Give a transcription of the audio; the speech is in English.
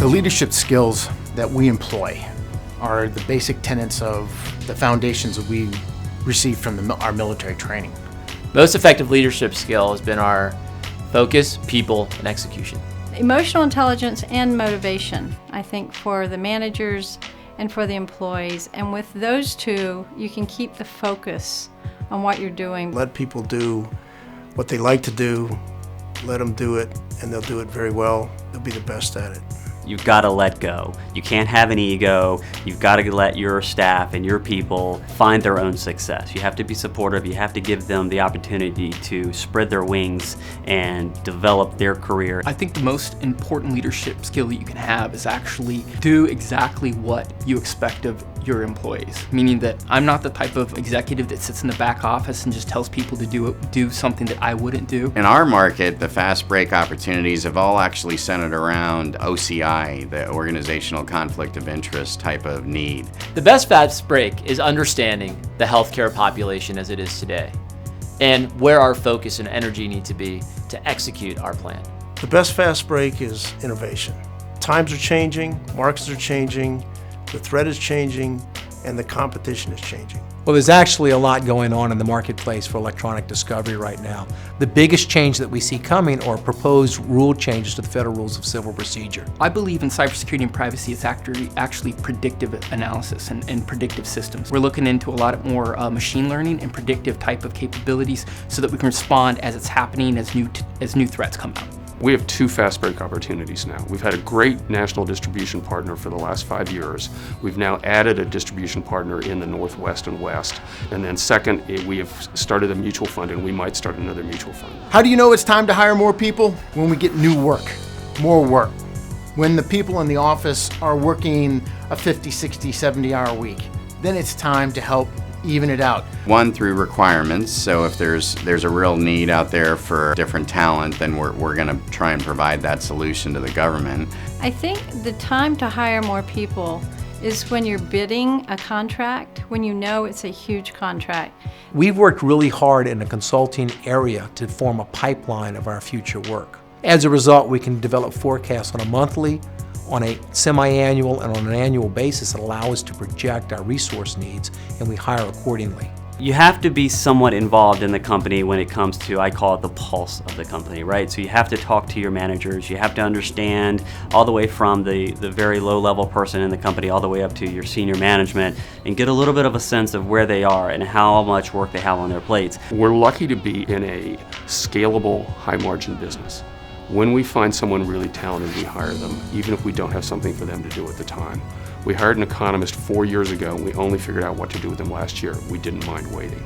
The leadership skills that we employ are the basic tenets of the foundations that we receive from our military training. Most effective leadership skill has been our focus, people, and execution. Emotional intelligence and motivation, I think, for the managers and for the employees. And with those two, you can keep the focus on what you're doing. Let people do what they like to do, let them do it, and they'll do it very well. They'll be the best at it. You've got to let go. You can't have an ego. You've got to let your staff and your people find their own success. You have to be supportive. You have to give them the opportunity to spread their wings and develop their career. I think the most important leadership skill that you can have is actually do exactly what you expect of your employees. Meaning that I'm not the type of executive that sits in the back office and just tells people to do something that I wouldn't do. In our market, the fast break opportunities have all actually centered around OCI, the organizational conflict of interest type of need. The best fast break is understanding the healthcare population as it is today and where our focus and energy need to be to execute our plan. The best fast break is innovation. Times are changing, markets are changing, the threat is changing, and the competition is changing. Well, there's actually a lot going on in the marketplace for electronic discovery right now. The biggest change that we see coming are proposed rule changes to the Federal Rules of Civil Procedure. I believe in cybersecurity and privacy, it's actually predictive analysis and predictive systems. We're looking into a lot more machine learning and predictive type of capabilities so that we can respond as it's happening, as new threats come out. We have 2 fast break opportunities now. We've had a great national distribution partner for the last 5 years. We've now added a distribution partner in the Northwest and West. And then second, we have started a mutual fund, and we might start another mutual fund. How do you know it's time to hire more people? When we get new work, more work. When the people in the office are working a 50, 60, 70-hour week, then it's time to help even it out. One, through requirements, so if there's a real need out there for different talent, then we're going to try and provide that solution to the government. I think the time to hire more people is when you're bidding a contract, when you know it's a huge contract. We've worked really hard in the consulting area to form a pipeline of our future work. As a result, we can develop forecasts on a monthly, on a semi-annual, and on an annual basis that allow us to project our resource needs, and we hire accordingly. You have to be somewhat involved in the company when it comes to, I call it the pulse of the company, right? So you have to talk to your managers, you have to understand all the way from the very low-level person in the company all the way up to your senior management and get a little bit of a sense of where they are and how much work they have on their plates. We're lucky to be in a scalable, high-margin business. When we find someone really talented, we hire them, even if we don't have something for them to do at the time. We hired an economist 4 years ago, and we only figured out what to do with him last year. We didn't mind waiting.